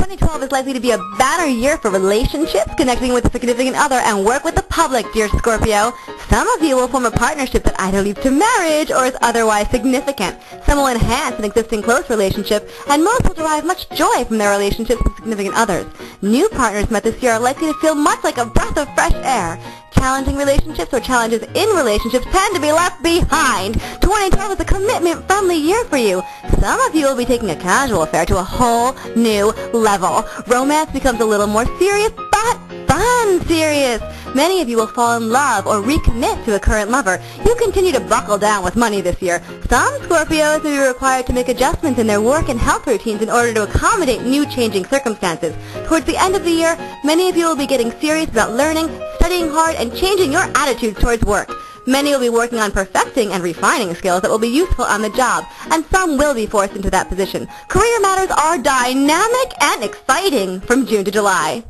2012 is likely to be a banner year for relationships, connecting with a significant other, and work with the public, dear Scorpio. Some of you will form a partnership that either leads to marriage or is otherwise significant. Some will enhance an existing close relationship, and most will derive much joy from their relationships with significant others. New partners met this year are likely to feel much like a breath of fresh air. Challenging relationships or challenges in relationships tend to be left behind. 2012 is a commitment-friendly year for you. Some of you will be taking a casual affair to a whole new level. Romance becomes a little more serious, but fun serious. Many of you will fall in love or recommit to a current lover. You continue to buckle down with money this year. Some Scorpios will be required to make adjustments in their work and health routines in order to accommodate new changing circumstances. Towards the end of the year, many of you will be getting serious about learning, studying hard, and changing your attitudes towards work. Many will be working on perfecting and refining skills that will be useful on the job, and some will be forced into that position. Career matters are dynamic and exciting from June to July.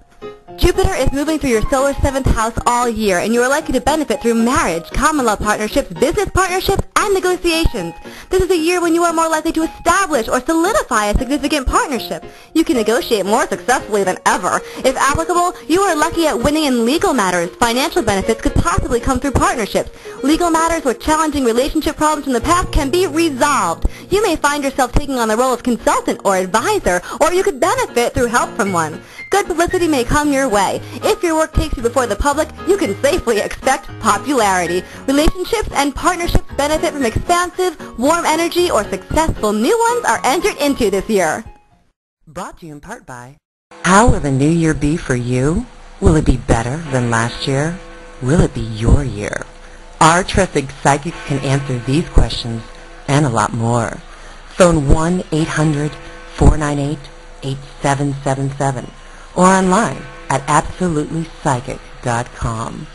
Jupiter is moving through your solar 7th house all year, and you are likely to benefit through marriage, common law partnerships, business partnerships, and negotiations. This is a year when you are more likely to establish or solidify a significant partnership. You can negotiate more successfully than ever. If applicable, you are lucky at winning in legal matters. Financial benefits could possibly come through partnerships. Legal matters or challenging relationship problems from the past can be resolved. You may find yourself taking on the role of consultant or advisor, or you could benefit through help from one. Good publicity may come your way. If your work takes you before the public, you can safely expect popularity. Relationships and partnerships benefit from expansive, warm energy, or successful new ones are entered into this year. Brought to you in part by... How will the new year be for you? Will it be better than last year? Will it be your year? Our trusted psychics can answer these questions and a lot more. Phone 1-800-498-8777 or online at absolutelypsychic.com.